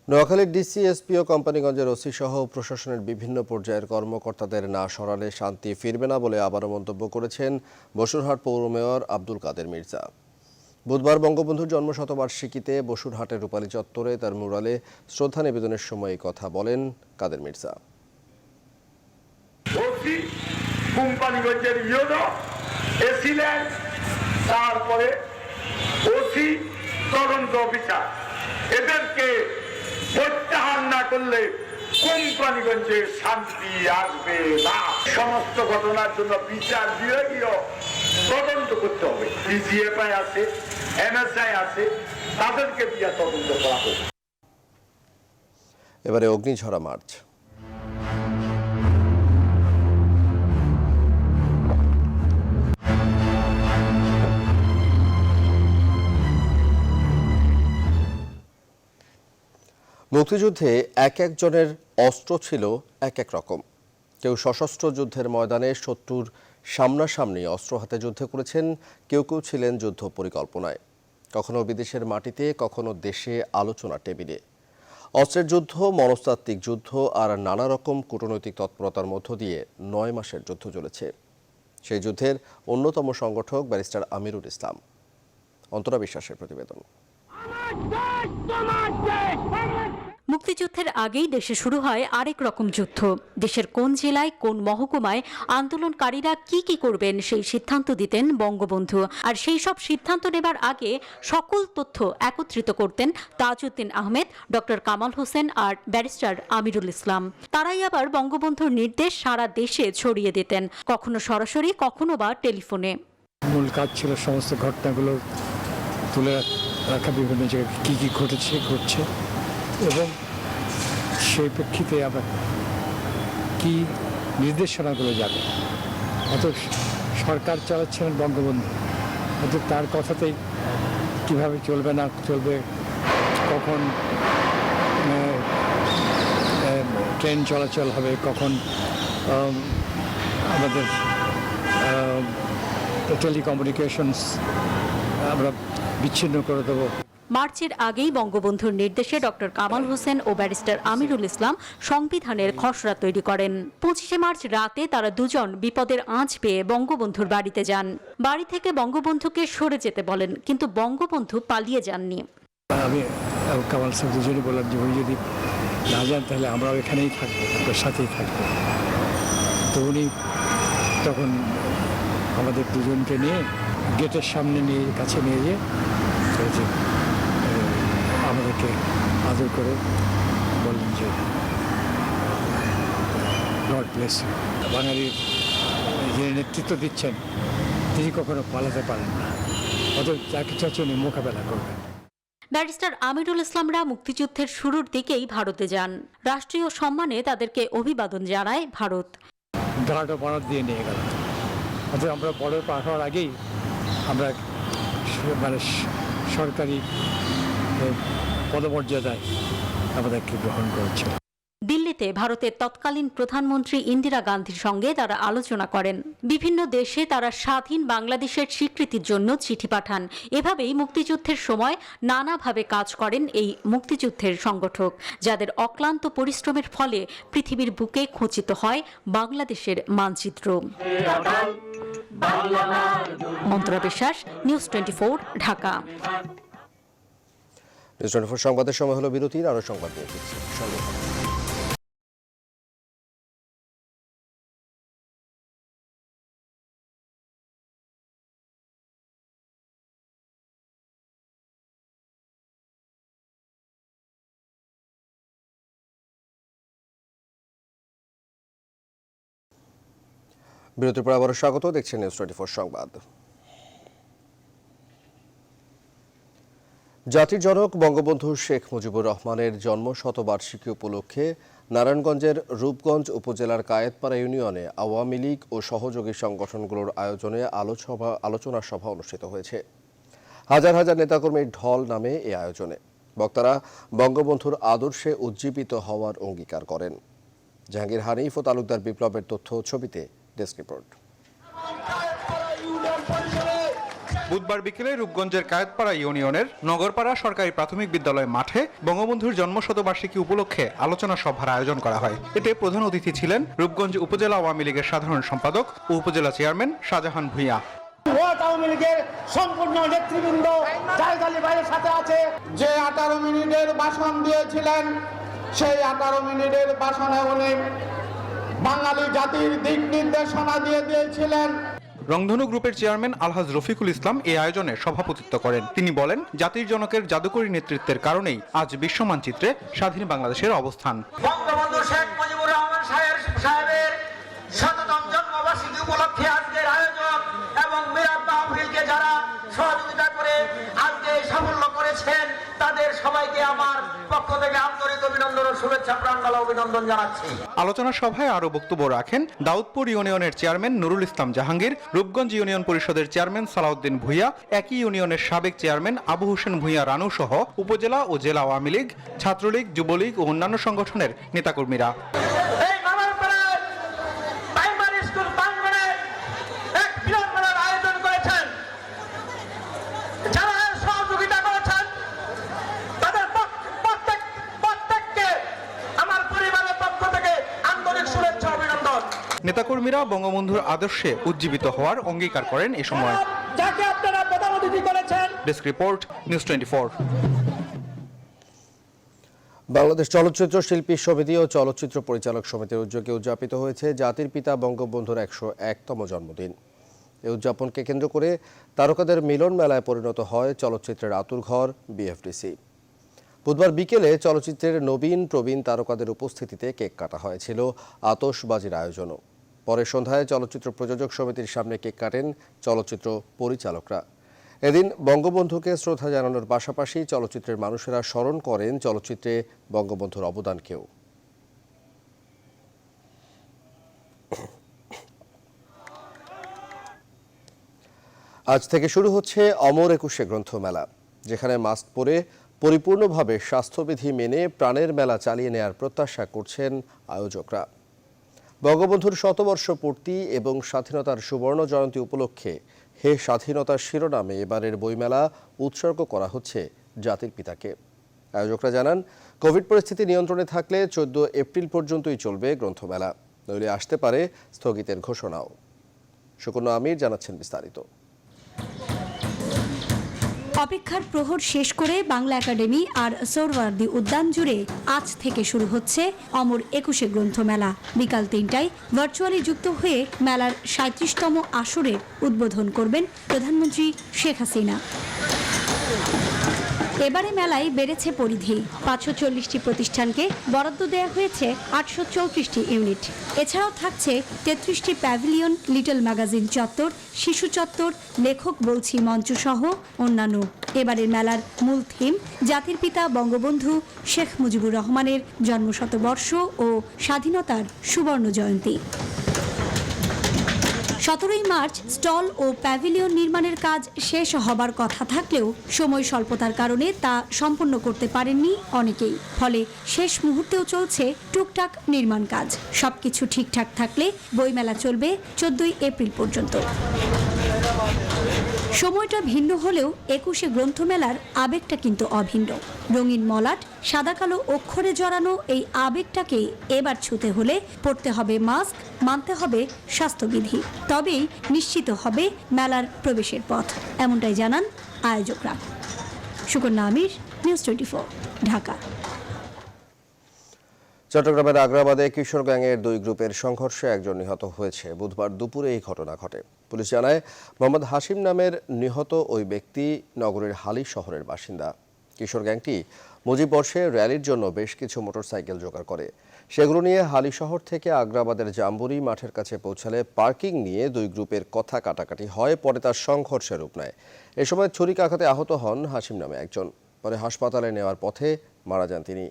নোয়াখালীর ডিসি, এসপি ও কোম্পানিগঞ্জের ওসি সহ প্রশাসনের বিভিন্ন পর্যায়ের কর্মকর্তাদের না সরালে শান্তি ফিরবে না বলে আবারও মন্তব্য করেছেন বসুরহাট পৌর মেয়র আব্দুল কাদের মির্জা। বুধবার বঙ্গবন্ধুর জন্মশতবার্ষিকীতে বসুরহাটের রূপালী চত্বরে তার মুরালে শ্রদ্ধা নিবেদনের সময় এই কথা বলেন কাদের মির্জা।
কোম্পানিগঞ্জের ইউনো এসিলেন, তারপরে ওসি, তদন্ত অফিসার, এদেরকে প্রত্যাহার না করলে কোম্পানিগঞ্জে শান্তি আসবে না। সমস্ত ঘটনার জন্য বিচার বিভাগীয় তদন্ত করতে হবে। ডিজিএফআই আছে, এনএসআই আছে, তাদেরকে দিয়ে তদন্ত করা হবে।
এবারে অগ্নিঝরা মার্চ। মুক্তিযুদ্ধে এক একজনের অস্ত্র ছিল এক এক রকম। কেউ সশস্ত্র যুদ্ধের ময়দানে শত্রুর সামনাসামনি অস্ত্র হাতে যুদ্ধ করেছেন, কেউ কেউ ছিলেন যুদ্ধ পরিকল্পনায়, কখনো বিদেশের মাটিতে, কখনো দেশে আলোচনা টেবিলে। অস্ত্রের যুদ্ধ, মনস্তাত্ত্বিক যুদ্ধ আর নানা রকম কূটনৈতিক তৎপরতার মধ্য দিয়ে 9 মাসের যুদ্ধ চলেছে। সেই যুদ্ধের অন্যতম সংগঠক ব্যারিস্টার আমিরুল ইসলাম। অন্তরা বিশ্বাসের প্রতিবেদন।
মুক্তিযুদ্ধের আগেই দেশে শুরু হয় আরেক রকম যুদ্ধ। দেশের কোন জেলায়, কোন মহকুমায় আন্দোলনকারীরা কি কি করবেন সেই সিদ্ধান্ত দিতেন বঙ্গবন্ধু। আর সেই সব সিদ্ধান্ত নেবার আগে সকল তথ্য একত্রিত করতেন তাজউদ্দিন আহমেদ, ডক্টর কামাল হোসেন আর ব্যারিস্টার আমিরুল ইসলাম। তারাই আবার বঙ্গবন্ধুর নির্দেশ সারা দেশে ছড়িয়ে দিতেন, কখনো সরাসরি, কখনো বা টেলিফোনে।
মূল কাজ ছিল সমস্ত ঘটনাগুলো তুলে রাখা, বিভিন্ন জায়গায় কী কী ঘটছে এবং সেই প্রেক্ষিতে আবার কি নির্দেশনাগুলো যাবে। অত সরকার চালাচ্ছিলেন বঙ্গবন্ধু, অত তার কথাতেই কীভাবে চলবে না চলবে, কখন ট্রেন চলাচল হবে, কখন আমাদের টেলিকমিউনিকেশনস আমরা বিচ্ছিন্ন করে দেবো।
মার্চের আগেই বঙ্গবন্ধুর নির্দেশে ডক্টর কামাল হোসেন ও ব্যারিস্টার আমিরুল ইসলাম সংবিধানের খসড়া তৈরি করেন। 25 মার্চ রাতে তারা দুজন বিপদের আঁচ পেয়ে বঙ্গবন্ধুর বাড়িতে যান। বাড়ি থেকে বঙ্গবন্ধুকে সরে যেতে বলেন, কিন্তু বঙ্গবন্ধু পালিয়ে যাননি।
আমি কামাল সাহেব দুজনই বললাম যে উনি যদি না যান তাহলে আমরাও এখানেই থাকবো, আপনার সাথেই থাকবো। তো উনি তখন আমাদের দুজনকে নিয়ে গেটের সামনে কাছে নিয়ে যেয়ে আমাদেরকে আদর করে বললেন যে গড ব্লেস ইউ। বাঙালির যিনি নেতৃত্ব দিচ্ছেন তিনি কখনো পালাতে পারেন না, অতএব যাকে চাচ্ছে উনি মোকাবেলা করবেন।
ব্যারিস্টার আমিরুল ইসলামরা মুক্তিযুদ্ধের শুরুর দিকেই ভারতে যান। রাষ্ট্রীয় সম্মানে তাদেরকে অভিবাদন জানায় ভারত।
গার্ড অফ অনার দিয়ে নিয়ে গেল। অর্থাৎ আমরা বর্ডার পার হওয়ার আগেই আমরা মানে সরকারি পদমর্যাদায় আমাদেরকে গ্রহণ করেছিল।
দিল্লিতে ভারতের তৎকালীন প্রধানমন্ত্রী ইন্দিরা গান্ধীর সঙ্গে তারা আলোচনা করেন। বিভিন্ন দেশে তারা স্বাধীন বাংলাদেশের স্বীকৃতির জন্য চিঠি পাঠান। এভাবেই মুক্তিযুদ্ধের সময় নানাভাবে কাজ করেন এই মুক্তিযুদ্ধের সংগঠক, যাদের অক্লান্ত পরিশ্রমের ফলে পৃথিবীর বুকে খচিত হয় বাংলাদেশের মানচিত্র। মন্ত্রা বিশ্বাস, নিউজ 24, ঢাকা।
নিউজ 24 সংবাদের সময় হলো বিরতির, আরো সংবাদ নিয়ে ফিরছি। সঙ্গে থাকুন। বিরতির পর আবারও স্বাগত, দেখছেন নিউজ 24 সংবাদ। জাতির জনক বঙ্গবন্ধু শেখ মুজিবুর রহমানের জন্ম শতবার্ষিকী উপলক্ষে নারায়ণগঞ্জের রূপগঞ্জ উপজেলার কায়েতপাড়া ইউনিয়নে আওয়ামী লীগ ও সহযোগী সংগঠনগুলোর আয়োজনে আলোচনা সভা অনুষ্ঠিত হয়েছে। হাজার হাজার নেতাকর্মীর ঢল নামে এই আয়োজনে বক্তারা বঙ্গবন্ধুর আদর্শে উজ্জীবিত হওয়ার অঙ্গীকার করেন। জাহাঙ্গীর হানিফ ও তালুকদার বিপ্লবের তথ্য ছবিতে ডেস্ক রিপোর্ট।
বুধবার বিকেলে রূপগঞ্জের কায়েতপাড়া ইউনিয়নের নগরপাড়া সরকারি প্রাথমিক বিদ্যালয় মাঠে বঙ্গবন্ধুর জন্মশতবার্ষিকী উপলক্ষে আলোচনা সভার আয়োজন করা হয়। এতে প্রধান অতিথি ছিলেন রূপগঞ্জ উপজেলা আওয়ামী লীগের সাধারণ সম্পাদক ও উপজেলা চেয়ারম্যান শাহজাহান ভূঁইয়া।
আওয়ামী লীগের সম্পূর্ণ নেতৃবৃন্দ জায়গালি ভাইয়ের সাথে আছে। যে 18 মিনিটের ভাষণ দিয়েছিলেন, সেই 18 মিনিটের ভাষণে উনি বাঙালি জাতির দিক নির্দেশনা দিয়ে দিয়েছিলেন।
রংধনু গ্রুপের চেয়ারম্যান আলহাজ রফিকুল ইসলাম এই আয়োজনে সভাপতিত্ব করেন। তিনি বলেন, জাতির জনকের জাদুকরী নেতৃত্বের কারণেই আজ বিশ্ব মানচিত্রে স্বাধীন বাংলাদেশের অবস্থান।
বঙ্গবন্ধু শেখ মুজিবুর রহমান সাহেবের শততম জন্মবার্ষিকী উপলক্ষে আজকের আয়োজন এবং মিরাদ মাহফিলকে যারা সহযোগিতা করে আজকে সাফল্য করেছেন তাদের সবাইকে আমার পক্ষ থেকে আন্তরিক অভিনন্দন ও শুভেচ্ছা প্রাণঢালা অভিনন্দন জানাচ্ছি।
আলোচনা সভায় আরো বক্তব্য রাখেন দাউদপুর ইউনিয়নের চেয়ারম্যান নুরুল ইসলাম জাহাঙ্গীর, রূপগঞ্জ ইউনিয়ন পরিষদের চেয়ারম্যান সালাউদ্দিন ভূঁইয়া, একই ইউনিয়নের সাবেক চেয়ারম্যান আবু হোসেন ভূঁইয়া রানু সহ উপজেলা ও জেলা আওয়ামী লীগ, ছাত্রলীগ, যুবলীগ ও অন্যান্য সংগঠনের নেতাকর্মীরা। নেতাকর্মীরা বঙ্গবন্ধুর আদর্শে উজ্জীবিত হওয়ার অঙ্গীকার করেন এ সময়।
যাকে আপনারা প্রধান অতিথি করেছেন।
Desk report, news 24।
বাংলাদেশ চলচ্চিত্র শিল্পী সমিতি ও চলচ্চিত্র পরিচালক সমিতির উদ্যোগে উদযাপিত হয়েছে জাতির পিতা বঙ্গবন্ধুর 101তম জন্মদিন। এই উদযাপনকে কেন্দ্র করে তারকাদের মিলন মেলায় পরিণত হয় চলচ্চিত্রের আতুরঘর বিএফডিসি। বুধবার বিকেলে চলচ্চিত্রের নবীন প্রবীণ তারকাদের উপস্থিতিতে কেক কাটা হয়েছিল আতশবাজির আয়োজনও। পরে সন্ধ্যায় চলচ্চিত্র প্রযোজক সমিতির সামনে কেক কাটেন চলচ্চিত্র পরিচালকরা। এদিন বঙ্গবন্ধুকে শ্রদ্ধা জানানোর পাশাপাশি চলচ্চিত্রের মানুষেরা স্মরণ করেন চলচ্চিত্রে বঙ্গবন্ধুর অবদানকেও। আজ থেকে শুরু হচ্ছে অমর একুশে গ্রন্থমেলা, যেখানে মাস্ক পরে পরিপূর্ণভাবে স্বাস্থ্যবিধি মেনে প্রাণের মেলা চালিয়ে নেয়ার প্রত্যাশা করছেন আয়োজকরা। বঙ্গবন্ধুর শতবর্ষ পূর্তি এবং স্বাধীনতার সুবর্ণ জয়ন্তী উপলক্ষে হে স্বাধীনতার শিরোনামে এবারের বইমেলা উৎসর্গ করা হচ্ছে জাতির পিতাকে। আয়োজকরা জানান, কোভিড পরিস্থিতি নিয়ন্ত্রণে থাকলে 14 এপ্রিল পর্যন্তই চলবে গ্রন্থমেলা, নইলে আসতে পারে স্থগিতের ঘোষণাও। সুকন্যা আমির জানাচ্ছেন বিস্তারিত।
অপেক্ষার প্রহর শেষ করে বাংলা একাডেমি আর সোহরাওয়ার্দী উদ্যান জুড়ে আজ থেকে শুরু হচ্ছে অমর 21শে গ্রন্থমেলা। বিকাল 3টায় ভার্চুয়ালি যুক্ত হয়ে মেলার 37তম আসরের উদ্বোধন করবেন প্রধানমন্ত্রী শেখ হাসিনা। এবারে মেলায় বেড়েছে পরিধি। 540টি প্রতিষ্ঠানকে বরাদ্দ দেওয়া হয়েছে 834টি ইউনিট। এছাড়াও থাকছে 33টি প্যাভিলিয়ন, লিটল ম্যাগাজিন চত্বর, শিশু চত্বর, লেখক বলছি মঞ্চ সহ অন্যান্য। এবারের মেলার মূল থিম জাতির পিতা বঙ্গবন্ধু শেখ মুজিবুর রহমানের জন্মশতবর্ষ ও স্বাধীনতার সুবর্ণ জয়ন্তী। 17ই মার্চ স্টল ও প্যাভিলিয়ন নির্মাণের কাজ শেষ হবার কথা থাকলেও সময় স্বল্পতার কারণে তা সম্পন্ন করতে পারেননি অনেকেই। ফলে শেষ মুহূর্তেও চলছে টুকটাক নির্মাণ কাজ। সবকিছু ঠিকঠাক থাকলে বইমেলা চলবে 14ই এপ্রিল পর্যন্ত। সময়টা ভিন্ন হলেও 21শে গ্রন্থমেলার আবেগটা কিন্তু অভিন্ন। রঙিন মলাট, সাদা কালো অক্ষরে জড়ানো এই আবেগটাকে এবার ছুঁতে হলে পড়তে হবে মাস্ক, মানতে হবে স্বাস্থ্যবিধি, তবেই নিশ্চিত হবে মেলার প্রবেশের পথ, এমনটাই জানান আয়োজকরা। সুকন্যা আমির, নিউজ 24, ঢাকা।
চট্টগ্রামের আগ্রাবাদে কিশোর গ্যাংয়ের 2 গ্রুপের সংঘর্ষে একজন নিহত হয়েছে। বুধবার দুপুরে এই ঘটনা ঘটে। পুলিশ জানায়, মোহাম্মদ হাশিম নামের নিহত ওই ব্যক্তি নগরের হালি শহরের বাসিন্দা। কিশোর গ্যাংটি মুজিব বর্ষে র্যালির জন্য বেশ কিছু মোটরসাইকেল জোগাড় করে। সেগুলো নিয়ে হালি শহর থেকে আগ্রাবাদের জাম্বুরি মাঠের কাছে পৌঁছালে পার্কিং নিয়ে 2 গ্রুপের কথা কাটাকাটি হয়। পরে তার সংঘর্ষের রূপ নেয়। এ সময় ছুরিকাঘাতে আহত হন হাশিম নামে একজন। পরে হাসপাতালে নেওয়ার পথে মারা যান তিনি।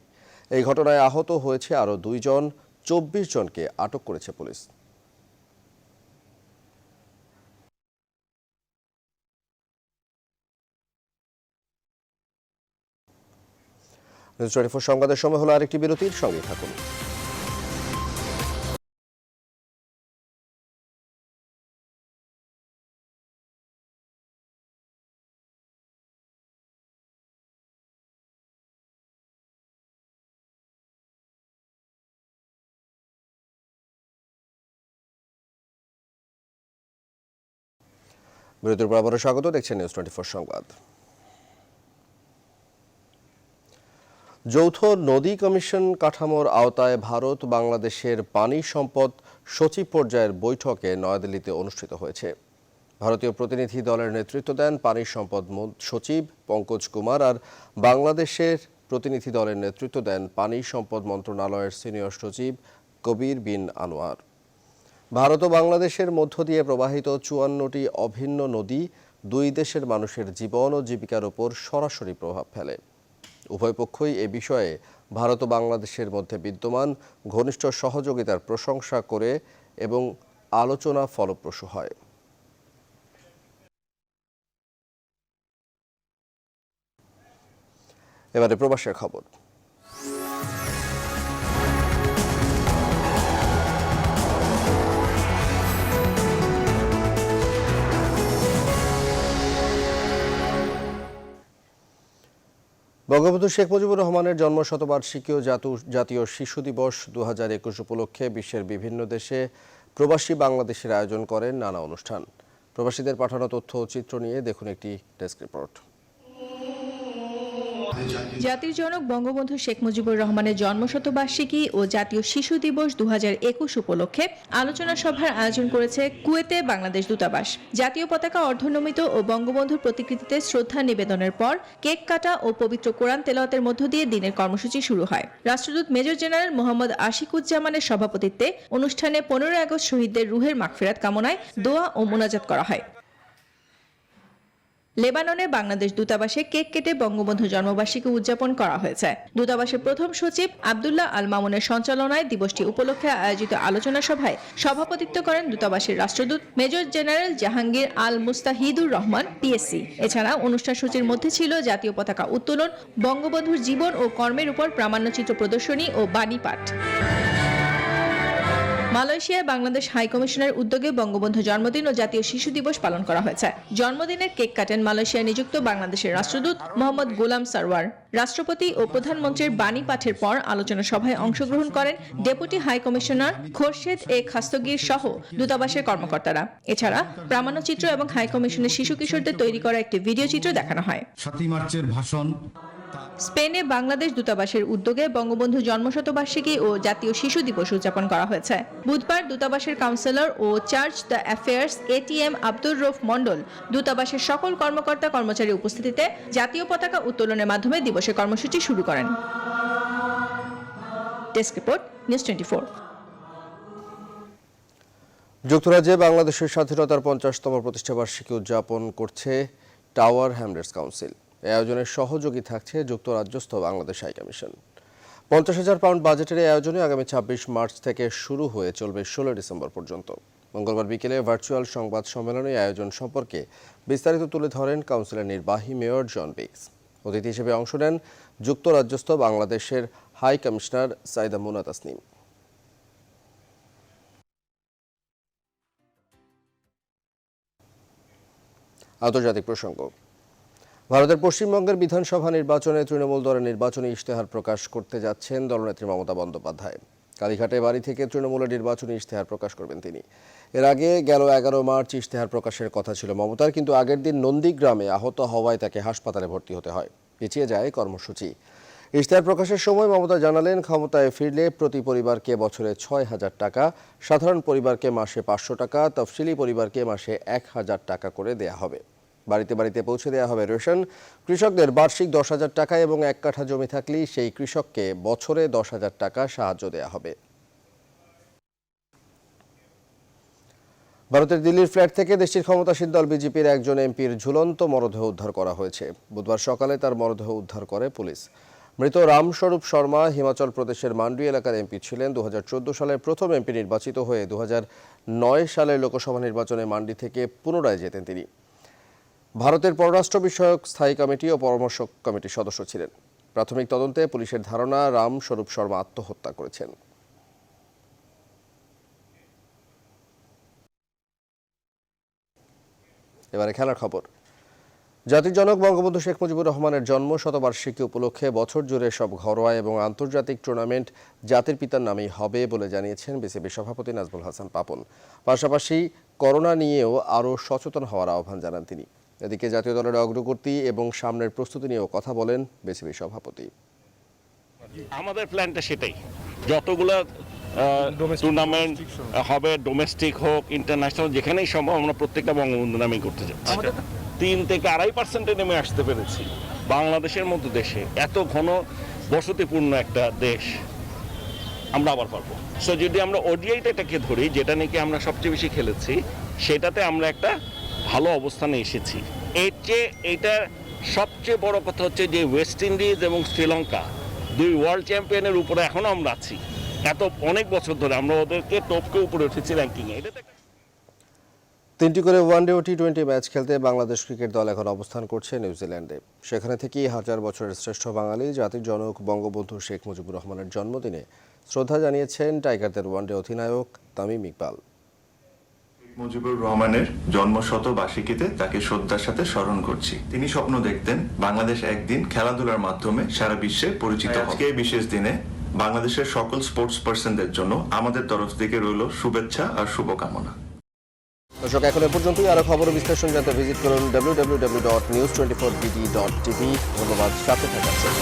এই ঘটনায় আহত হয়েছে আরও 2 জন। 24 জনকে আটক করেছে পুলিশ। নিউজ 24 সংবাদের সময় হলো আরেকটি বিরতির, সঙ্গে থাকুন। বিরতির পর আবারও স্বাগত, দেখছেন নিউজ 24 সংবাদ। যৌথ নদী কমিশন কাঠামোর আওতায় ভারত বাংলাদেশের পানি সম্পদ সচিব পর্যায়ের বৈঠকে নয়াদিল্লিতে অনুষ্ঠিত হয়েছে। ভারতীয় প্রতিনিধি দলের নেতৃত্ব দেন পানি সম্পদ সচিব পঙ্কজ কুমার, আর বাংলাদেশের প্রতিনিধি দলের নেতৃত্ব দেন পানি সম্পদ মন্ত্রণালয়ের সিনিয়র সচিব কবির বিন আনোয়ার। ভারত ও বাংলাদেশের মধ্য দিয়ে প্রবাহিত 54টি অভিন্ন নদী 2 দেশের মানুষের জীবন ও জীবিকার উপর সরাসরি প্রভাব ফেলে। উভয় পক্ষই এ বিষয়ে ভারত ও বাংলাদেশের মধ্যে বিদ্যমান ঘনিষ্ঠ সহযোগিতার প্রশংসা করে এবং আলোচনা ফলপ্রসূ হয়। এবারে প্রবাসের খবর। বঙ্গবন্ধু শেখ মুজিবুর রহমানের জন্মশতবার্ষিকী ও জাতীয় শিশু দিবস 2021 উপলক্ষে বিশ্বের বিভিন্ন দেশে প্রবাসী বাংলাদেশের আয়োজন করেন নানা অনুষ্ঠান। প্রবাসীদের পাঠানো তথ্য ও চিত্র নিয়ে দেখুন একটি ডেস্ক রিপোর্ট।
জাতির জনক বঙ্গবন্ধু শেখ মুজিবুর রহমানের জন্মশতবার্ষিকী ও জাতীয় শিশু দিবস 2021 উপলক্ষে আলোচনা সভার আয়োজন করেছে কুয়েতে বাংলাদেশ দূতাবাস। জাতীয় পতাকা অর্ধনমিত ও বঙ্গবন্ধুর প্রতিকৃতিতে শ্রদ্ধা নিবেদনের পর কেক কাটা ও পবিত্র কোরআন তেলাওয়াতের মধ্য দিয়ে দিনের কর্মসূচি শুরু হয়। রাষ্ট্রদূত মেজর জেনারেল মোহাম্মদ আশিকুজ্জামানের সভাপতিত্বে অনুষ্ঠানে 15 আগস্ট শহীদদের রুহের মাগফিরাত কামনায় দোয়া ও মোনাজাত করা হয়।
লেবাননে বাংলাদেশ দূতাবাসে কেক কেটে বঙ্গবন্ধু জন্মবার্ষিকী উদযাপন করা হয়েছে। দূতাবাসের প্রথম সচিব আব্দুল্লাহ আল মামুনের সঞ্চালনায় দিবসটি উপলক্ষে আয়োজিত আলোচনা সভায় সভাপতিত্ব করেন দূতাবাসের রাষ্ট্রদূত মেজর জেনারেল জাহাঙ্গীর আল মুস্তাহিদুর রহমান পিএসসি। এছাড়া অনুষ্ঠান সূচির মধ্যে ছিল জাতীয় পতাকা উত্তোলন, বঙ্গবন্ধুর জীবন ও কর্মের উপর প্রামাণ্যচিত্র প্রদর্শনী ও বাণী পাঠ। মালয়েশিয়ায় বাংলাদেশ হাই কমিশনের উদ্যোগে বঙ্গবন্ধু জন্মদিন ও জাতীয় শিশু দিবস পালন করা হয়েছে। জন্মদিনের কেক কাটেন মালয়েশিয়ায় নিযুক্ত বাংলাদেশের রাষ্ট্রদূত মোহাম্মদ গোলাম সারওয়ার। রাষ্ট্রপতি ও প্রধানমন্ত্রীর বাণী পাঠের পর আলোচনা সভায় অংশগ্রহণ করেন ডেপুটি হাই কমিশনার খোরশেদ এ খাস্তগির সহ দূতাবাসের কর্মকর্তারা। এছাড়া প্রামাণ্যচিত্র এবং হাই কমিশনের শিশু কিশোরদের তৈরি করা একটি ভিডিও চিত্র দেখানো হয়।
7 মার্চের ভাষণ।
স্পেনে বাংলাদেশ দূতাবাসের উদ্যোগে বঙ্গবন্ধু জন্মশতবার্ষিকী ও জাতীয় শিশু দিবস উদযাপন করা হয়েছে। বুধবার দূতাবাসের কাউন্সিলর ও charge d' affaires ATM Abdur Rauf Mondal দূতাবাসের সকল কর্মকর্তা কর্মচারী উপস্থিতিতে জাতীয় পতাকা উত্তোলনের মাধ্যমে দিবসের কর্মসূচি শুরু করেন। Desk report, news 24।
যুক্তরাজ্যে বাংলাদেশের স্বাধীনতার 50তম প্রতিষ্ঠাবার্ষিকী উদযাপন করছে টাওয়ার হ্যামলেটস কাউন্সিল। এই আয়োজনের সহযোগী থাকছে যুক্তরাজ্যস্থ বাংলাদেশ হাই কমিশন। 50,000 পাউন্ড বাজেটের এই আয়োজনে আগামী 26 মার্চ থেকে শুরু হয়ে চলবে 16 ডিসেম্বর পর্যন্ত। মঙ্গলবার বিকেলে ভার্চুয়াল সংবাদ সম্মেলনে আয়োজন সম্পর্কে বিস্তারিত তুলে ধরেন কাউন্সিলের নির্বাহী মেয়র জন বিগস। অতিথি হিসেবে অংশ নেন যুক্তরাজ্যস্থ বাংলাদেশের হাই কমিশনার সাইদা মুনা তাসনিম। আন্তর্জাতিক প্রসঙ্গ। ভারতের পশ্চিমবঙ্গের বিধানসভা নির্বাচনে তৃণমূল দলের নির্বাচনী ইশতেহার প্রকাশ করতে যাচ্ছেন দলনেত্রী মমতা বন্দ্যোপাধ্যায়। কালীঘাটে বাড়ি থেকে তৃণমূলের নির্বাচনী ইশতেহার প্রকাশ করবেন তিনি। এর আগে গেল 11 মার্চ ইশতেহার প্রকাশের কথা ছিল মমতার, কিন্তু আগের দিন নন্দীগ্রামে আহত হওয়ায় তাকে হাসপাতালে ভর্তি হতে হয়। পিছিয়ে যায় কর্মসূচি। ইশতেহার প্রকাশের সময় মমতা জানালেন, ক্ষমতায় ফিরলে প্রতি পরিবারকে বছরে 6,000 টাকা, সাধারণ পরিবারকে মাসে 500 টাকা, তফসিলি পরিবারকে মাসে 1,000 টাকা করে দেয়া হবে। বাড়িতে বাড়িতে পৌঁছে দেওয়া হবে রেশন। কৃষকদের বার্ষিক 10,000 টাকা এবং 1 কাঠা জমি থাকলেই সেই কৃষককে বছরে 10,000 টাকা সাহায্য দেওয়া হবে। ভারতের দিল্লির ফ্ল্যাট থেকে দেশটির ক্ষমতাসীন দল বিজেপির একজন এমপির ঝুলন্ত মরদেহ উদ্ধার করা হয়েছে। বুধবার সকালে তার মরদেহ উদ্ধার করে পুলিশ। মৃত রামস্বরূপ শর্মা হিমাচল প্রদেশের মান্ডি এলাকার এমপি ছিলেন। 2014 সালের প্রথম এমপি নির্বাচিত হয়ে 2009 সালের লোকসভা নির্বাচনে মান্ডি থেকে পুনরায় জেতেন তিনি। ভারতের পররাষ্ট্র বিষয়ক স্থায়ী কমিটি ও পরামর্শ কমিটির সদস্য ছিলেন। প্রাথমিক তদন্তে পুলিশের ধারণা রামস্বরূপ শর্মা আত্মহত্যা করেছেন। এবারে খেলার খবর। জাতির জনক বঙ্গবন্ধু শেখ মুজিবুর রহমানের জন্ম শতবার্ষিকী উপলক্ষে বছর জুড়ে সব ঘরোয়া এবং আন্তর্জাতিক টুর্নামেন্ট জাতির পিতার নামেই হবে বলে জানিয়েছেন বিসিবি সভাপতি নাজমুল হাসান পাপন। পাশাপাশি করোনা নিয়েও আরও সচেতন হওয়ার আহ্বান জানান তিনি। এদিকে জাতীয় দলের অগ্রগতি এবং সামনের প্রস্তুতি নিয়েও কথা বলেন বিসিবি সভাপতি।
আমাদের প্ল্যানটা সেটাই, যতগুলো টুর্নামেন্ট হবে, ডোমেস্টিক হোক ইন্টারন্যাশনাল, যেখানেই সম্ভব আমরা প্রত্যেকটা বঙ্গবন্ধু নামেই করতে যাচ্ছি। 3 থেকে 2.5% নেমে আসতে পেরেছি। বাংলাদেশের মতো দেশে এত ঘন বসতিপূর্ণ একটা দেশ আমরা আবার পারবো। সো যদি আমরা ওডিআইটাকে ধরি, যেটা নাকি আমরা সবচেয়ে বেশি খেলেছি, সেটাতে আমরা একটা ভালো অবস্থানে এসেছি। এর চেয়ে এটা সবচেয়ে বড় কথা হচ্ছে যে ওয়েস্ট ইন্ডিজ এবং শ্রীলঙ্কা 2 ওয়ার্ল্ড চ্যাম্পিয়নের উপরে এখনো আমরা আছি। এত অনেক বছর ধরে আমরা ওদেরকে টপকে উপরে উঠেছি র্যাঙ্কিংয়ে।
3টি করে ওয়ানডে ও টি20 ম্যাচ খেলতে বাংলাদেশ ক্রিকেট দল এখন অবস্থান করছে নিউজিল্যান্ডে। সেখানে থেকেই 1000 বছরের শ্রেষ্ঠ বাঙালি জাতির জনক বঙ্গবন্ধু শেখ মুজিবুর রহমানের জন্মদিনে শ্রদ্ধা জানিয়েছেন টাইগারদের ওয়ানডে অধিনায়ক তামিম ইকবাল।
মুজিবুর রহমানের জন্মশতবার্ষিকীতে তাকে শ্রদ্ধার সাথে স্মরণ করছি। তিনি স্বপ্ন দেখতেন বাংলাদেশ একদিন খেলাধুলার মাধ্যমে সারা বিশ্বে পরিচিত হবে। আজকে এই বিশেষ দিনে বাংলাদেশের সকল স্পোর্টস পার্সনদের জন্য আমাদের তরফ থেকে রইল শুভেচ্ছা আর শুভকামনা।
দর্শক, এখন এ পর্যন্তই। আরো খবর বিশ্লেষণ জানতে ভিজিট করুন www.news24bd.tv। ধন্যবাদ সাথে থাকার জন্য।